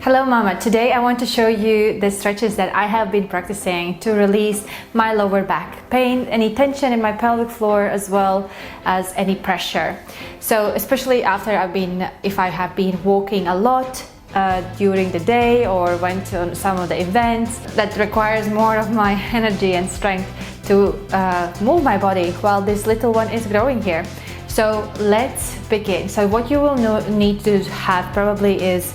Hello Mama, today I want to show you the stretches that I have been practicing to release my lower back pain, any tension in my pelvic floor, as well as any pressure. So especially after if I have been walking a lot during the day or went to some of the events that requires more of my energy and strength to move my body while this little one is growing here. So let's begin. So what you will need to have probably is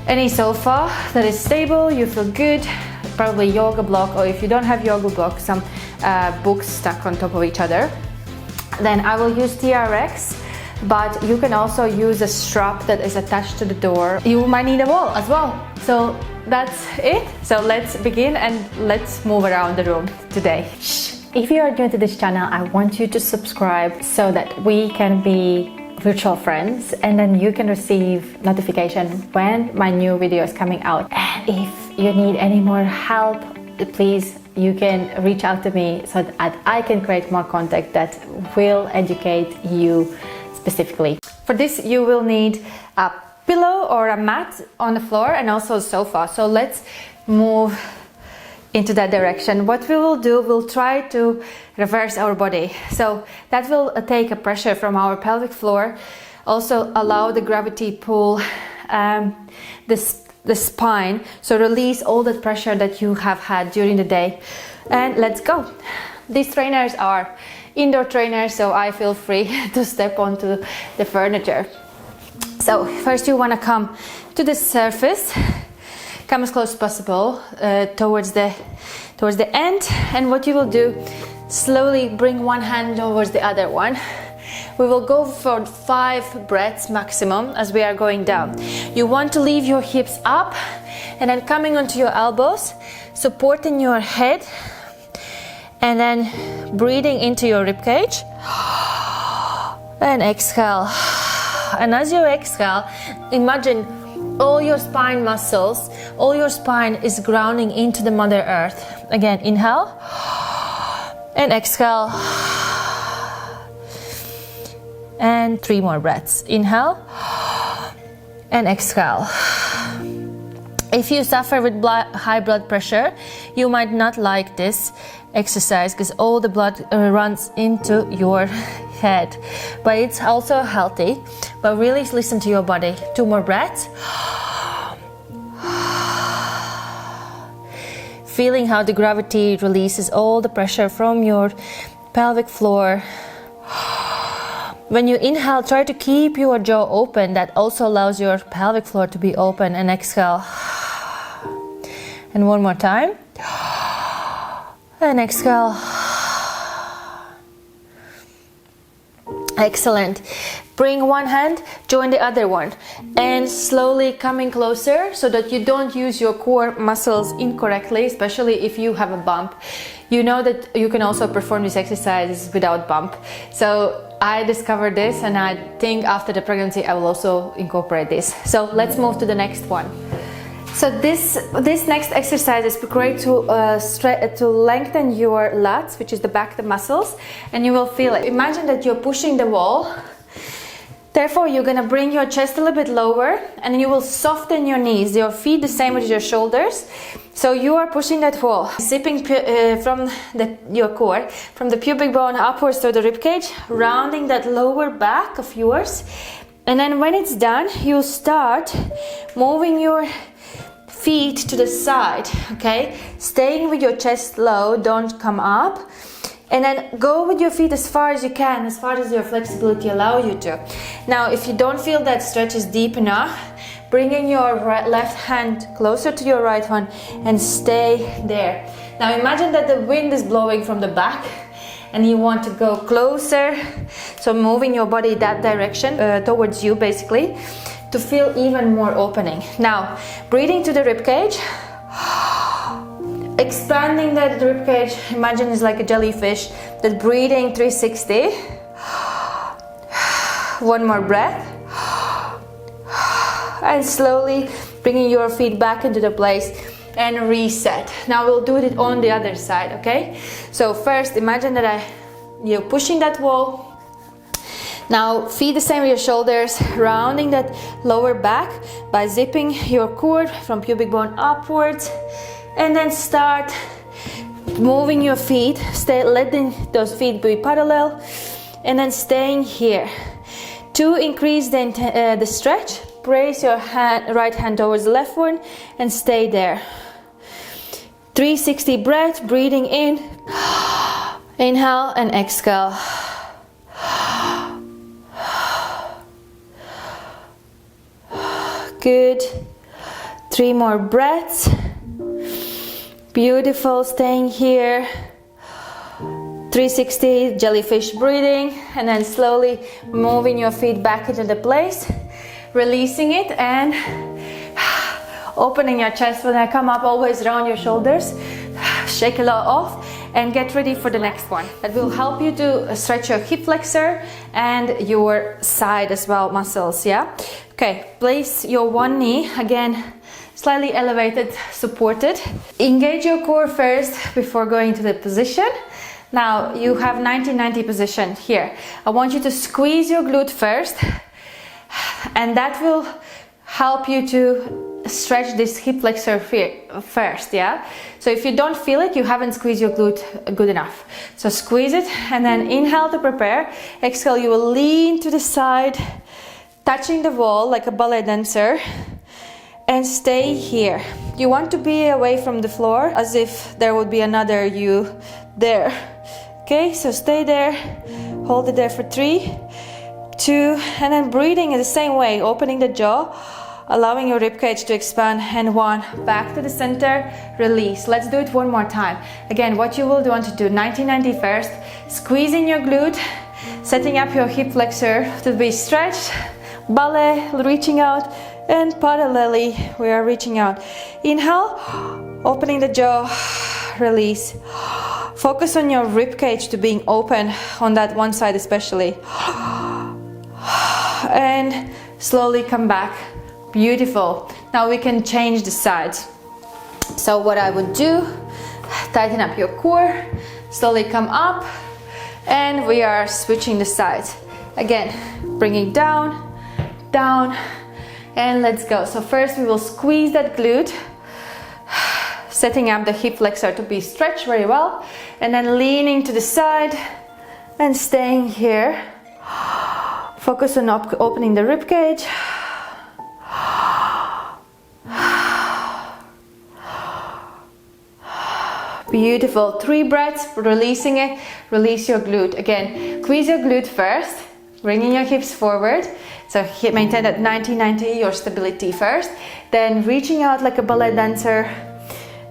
any sofa that is stable, you feel good, probably yoga block, or if you don't have yoga block, some books stuck on top of each other. Then I will use TRX, but you can also use a strap that is attached to the door. You might need a wall as well. So that's it. So let's begin and let's move around the room today. If you are new to this channel, I want you to subscribe so that we can be virtual friends, and then you can receive notification when my new video is coming out. And if you need any more help, please, you can reach out to me so that I can create more content that will educate you specifically. For this, you will need a pillow or a mat on the floor and also a sofa. So let's move into that direction. What we will do, we'll try to reverse our body. So that will take a pressure from our pelvic floor, also allow the gravity pull the spine, so release all that pressure that you have had during the day. And let's go. These trainers are indoor trainers, so I feel free to step onto the furniture. So first you want to come to the surface. Come as close as possible towards the end, and what you will do, slowly bring one hand towards the other one. We will go for 5 breaths maximum as we are going down. You want to leave your hips up and then coming onto your elbows, supporting your head, and then breathing into your rib cage and exhale. And as you exhale, imagine all your spine muscles, all your spine is grounding into the Mother Earth. Again, inhale and exhale. And 3 more breaths. Inhale and exhale. If you suffer with high blood pressure, you might not like this exercise because all the blood runs into your head, but it's also healthy. But really listen to your body. 2 more breaths. Feeling how the gravity releases all the pressure from your pelvic floor. When you inhale, try to keep your jaw open. That also allows your pelvic floor to be open. And exhale. And one more time. And exhale. Excellent. Bring one hand, join the other one, and slowly coming closer so that you don't use your core muscles incorrectly, especially if you have a bump. You know that you can also perform these exercises without bump. So I discovered this, and I think after the pregnancy I will also incorporate this. So let's move to the next one. So this next exercise is great to lengthen your lats, which is the back, the muscles, and you will feel it. Imagine that you're pushing the wall. Therefore, you're gonna bring your chest a little bit lower, and you will soften your knees, your feet the same as your shoulders. So you are pushing that wall, zipping from your core, from the pubic bone upwards to the rib cage, rounding that lower back of yours. And then when it's done, you start moving your feet to the side, okay? Staying with your chest low, don't come up. And then go with your feet as far as you can, as far as your flexibility allows you to. Now, if you don't feel that stretch is deep enough, bringing your left hand closer to your right one and stay there. Now imagine that the wind is blowing from the back and you want to go closer. So moving your body that direction towards you basically to feel even more opening. Now, breathing to the rib cage. Expanding that rib cage, imagine it's like a jellyfish, that breathing 360. One more breath. And slowly bringing your feet back into the place and reset. Now we'll do it on the other side, okay? So first, imagine that you're pushing that wall. Now feed the same with your shoulders, rounding that lower back by zipping your cord from pubic bone upwards, and then start moving your feet, letting those feet be parallel, and then staying here. To increase the stretch, brace your right hand towards the left one and stay there. 360 breath, breathing in, inhale and exhale. Good. 3 more breaths. Beautiful, staying here. 360 jellyfish breathing, and then slowly moving your feet back into the place, releasing it and opening your chest. When I come up, always round your shoulders, shake a lot off, and get ready for the next one. That will help you to stretch your hip flexor and your side as well muscles. Yeah. Okay, place your one knee again, slightly elevated, supported. Engage your core first before going to the position. Now you have 90-90 position here. I want you to squeeze your glute first, and that will help you to stretch this hip flexor first, yeah? So if you don't feel it, you haven't squeezed your glute good enough. So squeeze it, and then inhale to prepare. Exhale, you will lean to the side, touching the wall like a ballet dancer, and stay here. You want to be away from the floor as if there would be another you there. Okay, so stay there, hold it there for 3, 2, and then breathing in the same way, opening the jaw, allowing your ribcage to expand, and 1, back to the center, release. Let's do it one more time. Again, what you will want to do, 90-90 first, squeezing your glute, setting up your hip flexor to be stretched, ballet, reaching out, and parallelly we are reaching out. Inhale, opening the jaw, release. Focus on your ribcage to being open on that one side especially. And slowly come back. Beautiful. Now we can change the sides. So what I would do, tighten up your core, slowly come up, and we are switching the sides. Again, bringing down, down, and let's go. So first we will squeeze that glute, setting up the hip flexor to be stretched very well, and then leaning to the side and staying here. Focus on opening the rib cage. Beautiful. 3 breaths, releasing it. Release your glute. Again, squeeze your glute first, bringing your hips forward. So maintain that 90-90, your stability first. Then reaching out like a ballet dancer.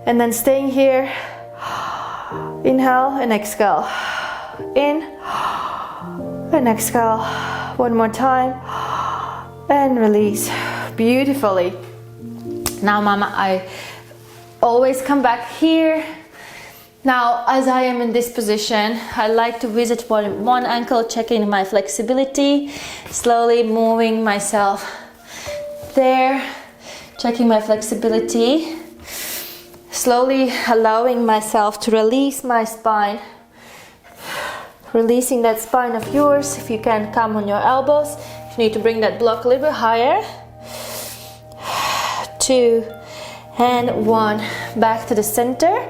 And then staying here. Inhale and exhale. In and exhale. One more time. And release. Beautifully. Now, mama, I always come back here. Now, as I am in this position, I like to visit one ankle, checking my flexibility, slowly moving myself there, checking my flexibility, slowly allowing myself to release my spine, releasing that spine of yours. If you can, come on your elbows. If you need to bring that block a little bit higher. 2 and 1, back to the center.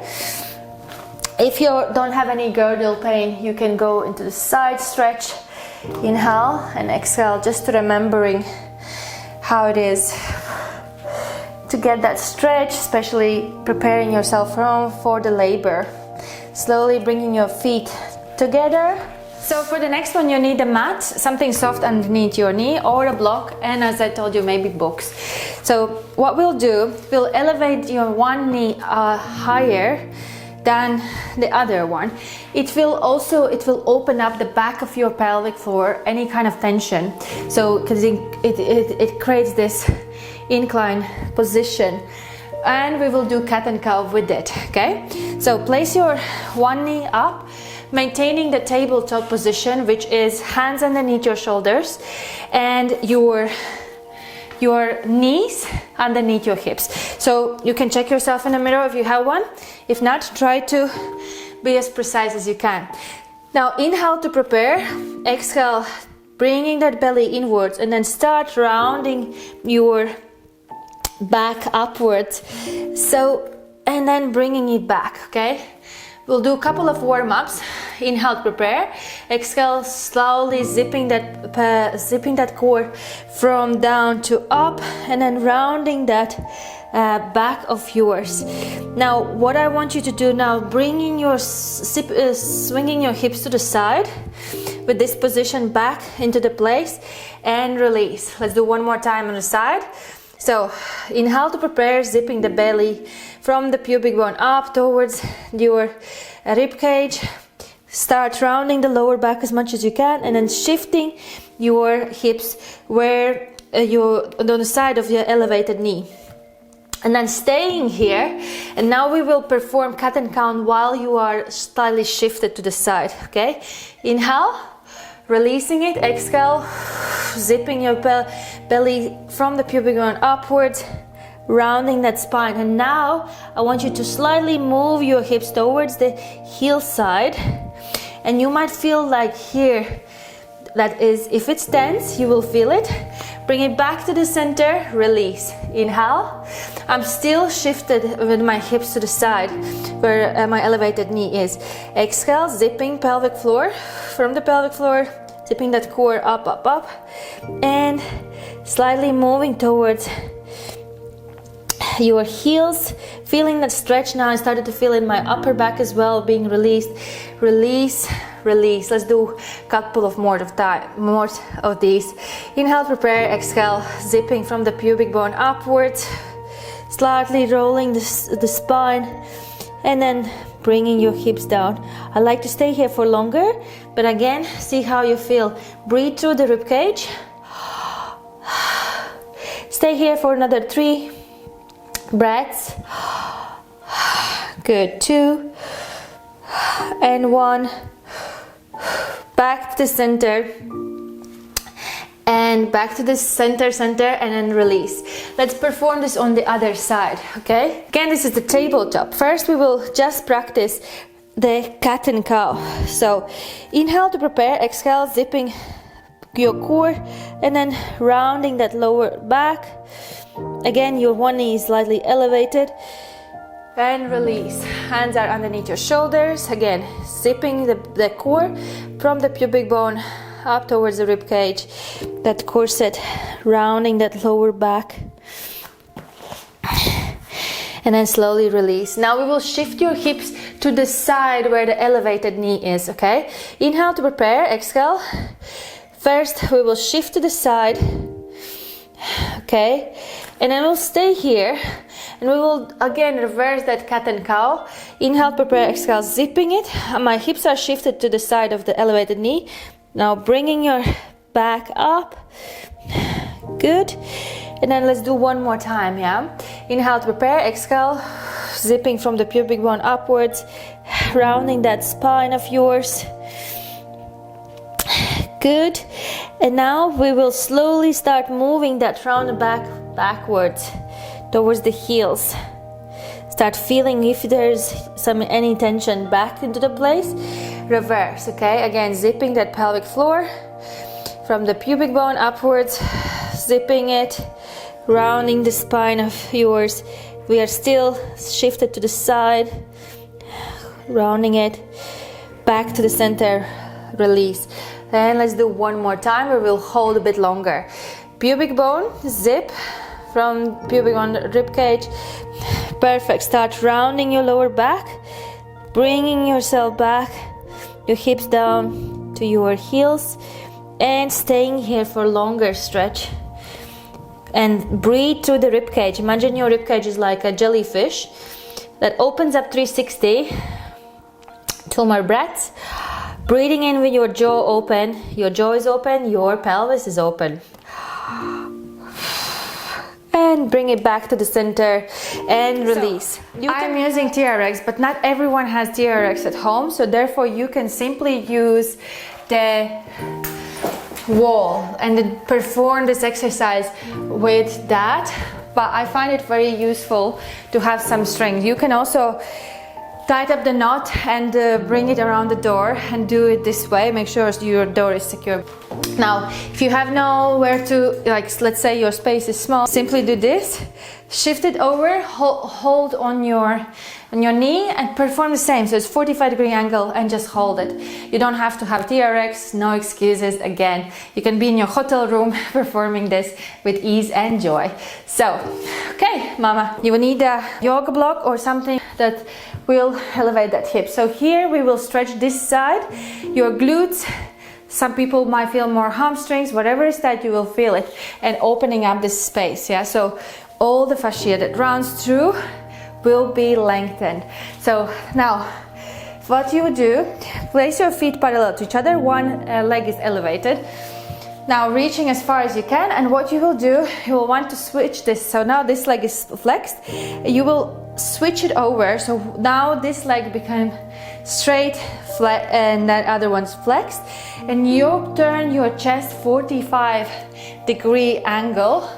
If you don't have any girdle pain, you can go into the side stretch. Inhale and exhale, just remembering how it is to get that stretch, especially preparing yourself for the labor. Slowly bringing your feet together. So for the next one, you need a mat, something soft underneath your knee, or a block, and as I told you, maybe books. So what we'll do, we'll elevate your one knee higher than the other one. It will open up the back of your pelvic floor, any kind of tension. So because it creates this incline position, and we will do cat and cow with it. Okay, so place your one knee up, maintaining the tabletop position, which is hands underneath your shoulders and your knees underneath your hips. So you can check yourself in the mirror if you have one. If not, try to be as precise as you can. Now inhale to prepare, exhale, bringing that belly inwards, and then start rounding your back upwards. So, and then bringing it back, okay? We'll do a couple of warm-ups. Inhale, prepare. Exhale, slowly zipping that core from down to up, and then rounding that back of yours. Now, what I want you to do now, bringing your swinging your hips to the side with this position back into the place, and release. Let's do one more time on the side. So, inhale to prepare, zipping the belly from the pubic bone up towards your rib cage. Start rounding the lower back as much as you can, and then shifting your hips where you're on the side of your elevated knee. And then staying here, and now we will perform cat and count while you are slightly shifted to the side, okay? Inhale, releasing it, exhale, zipping your belly from the pubic bone upwards, rounding that spine. And now I want you to slightly move your hips towards the heel side, and you might feel like here, that is, if it's tense, you will feel it. Bring it back to the center, release. Inhale. I'm still shifted with my hips to the side where my elevated knee is. Exhale, zipping pelvic floor, from the pelvic floor, zipping that core up, up, up, and slightly moving towards your heels, feeling that stretch now. I started to feel in my upper back as well, being released. Release, release. Let's do a couple of more of these. Inhale, prepare, exhale, zipping from the pubic bone upwards, slightly rolling the spine, and then bringing your hips down. I like to stay here for longer, but again, see how you feel. Breathe through the rib cage. Stay here for another 3 breaths. Good. 2 and 1. Back to the center, and back to the center, and then release. Let's perform this on the other side, okay? Again, this is the tabletop. First, we will just practice the cat and cow. So, inhale to prepare, exhale, zipping your core, and then rounding that lower back. Again, your one knee is slightly elevated, and release. Hands are underneath your shoulders. Again, zipping the core from the pubic bone up towards the rib cage. That corset, rounding that lower back. And then slowly release. Now we will shift your hips to the side where the elevated knee is, okay? Inhale to prepare, exhale. First, we will shift to the side, okay? And then we'll stay here, and we will again reverse that cat and cow. Inhale, prepare, exhale, zipping it. My hips are shifted to the side of the elevated knee. Now bringing your back up. Good. And then let's do one more time, yeah? Inhale to prepare, exhale, zipping from the pubic bone upwards, rounding that spine of yours. Good. And now we will slowly start moving that round back backwards towards the heels. Start feeling if there's any tension back into the place. Reverse, okay? Again, zipping that pelvic floor from the pubic bone upwards, zipping it, rounding the spine of yours. We are still shifted to the side, rounding it back to the center, release. And let's do one more time where we'll hold a bit longer. Pubic bone, zip from pubic bone, rib cage. Perfect. Start rounding your lower back, bringing yourself back, your hips down to your heels, and staying here for longer stretch. And breathe through the rib cage. Imagine your rib cage is like a jellyfish that opens up 360. 2 more breaths. Breathing in with your jaw open. Your jaw is open, your pelvis is open. And bring it back to the center and release. So, I'm using TRX, but not everyone has TRX at home, so therefore you can simply use the wall and then perform this exercise with that. But I find it very useful to have some strength. You can also tighten up the knot and bring it around the door and do it this way. Make sure your door is secure. Now, if you have nowhere to, like, let's say your space is small, simply do this. Shift it over, hold on your knee and perform the same. So it's 45-degree angle and just hold it. You don't have to have TRX, no excuses. Again, you can be in your hotel room performing this with ease and joy. So, okay, mama, you will need a yoga block or something that will elevate that hip. So here we will stretch this side, your glutes. Some people might feel more hamstrings, whatever is that, you will feel it, and opening up this space. Yeah, so all the fascia that runs through will be lengthened. So now what you would do, place your feet parallel to each other, one leg is elevated. Now reaching as far as you can, and what you will do, you will want to switch this. So now this leg is flexed, you will switch it over. So now this leg became straight, flat, and that other one's flexed, and you turn your chest 45-degree angle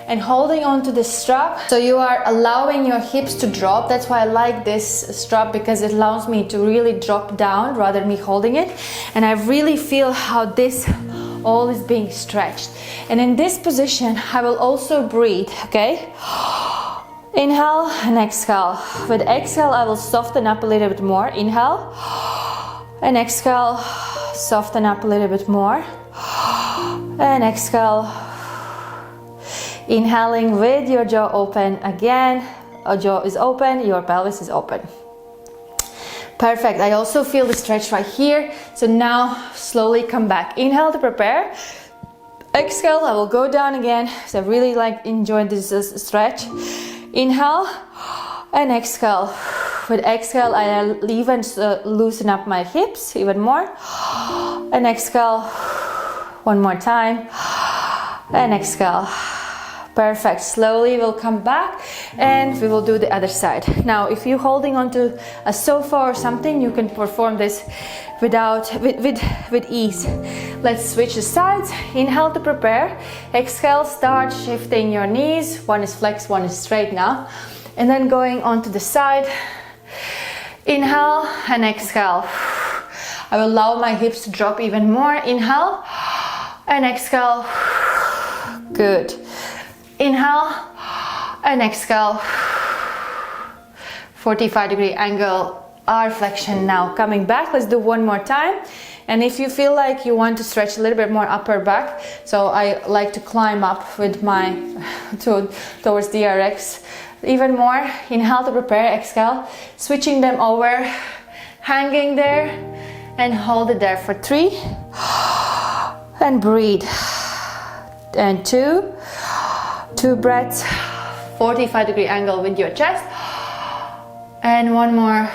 and holding on to the strap. So you are allowing your hips to drop. That's why I like this strap, because it allows me to really drop down rather than me holding it. And I really feel how this all is being stretched. And in this position, I will also breathe, okay? Inhale and exhale. With exhale, I will soften up a little bit more. Inhale and exhale, soften up a little bit more. And exhale. Inhaling with your jaw open again. Your jaw is open, your pelvis is open. Perfect. I also feel the stretch right here. So now slowly come back. Inhale to prepare. Exhale, I will go down again. So I really like enjoying this stretch. Inhale and exhale. With exhale, I'll even loosen up my hips even more. And exhale. One more time. And exhale. Perfect. Slowly we'll come back and we will do the other side. Now, if you're holding onto a sofa or something, you can perform this with ease. Let's switch the sides. Inhale to prepare. Exhale, start shifting your knees. One is flexed, one is straight now. And then going onto the side. Inhale and exhale. I will allow my hips to drop even more. Inhale and exhale. Good. Inhale and exhale. 45-degree angle, R flexion. Now coming back, let's do one more time. And if you feel like you want to stretch a little bit more upper back, so I like to climb up with my towards the RX even more. Inhale to prepare, exhale, switching them over, hanging there and hold it there for 3 and breathe. And 2 breaths, 45-degree angle with your chest, and one more,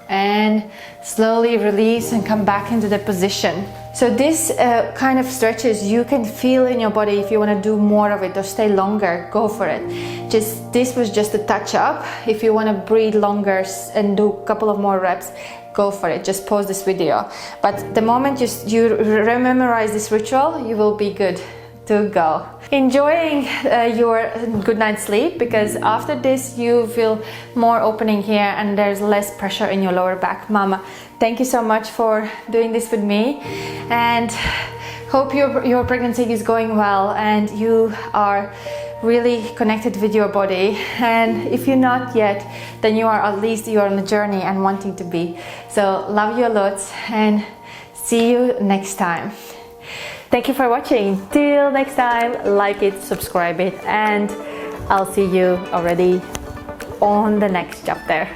and slowly release and come back into the position. So this kind of stretches you can feel in your body. If you want to do more of it or stay longer, go for it. This was just a touch up. If you want to breathe longer and do a couple of more reps, go for it. Just pause this video. But the moment you memorize this ritual, you will be good to go. Enjoying your good night's sleep, because after this you feel more opening here and there's less pressure in your lower back. Mama, thank you so much for doing this with me, and hope your pregnancy is going well and you are really connected with your body. And if you're not yet, then you are, at least you're on a journey and wanting to be. So love you a lot and see you next time. Thank you for watching. Till next time, like it, subscribe it, and I'll see you already on the next chapter.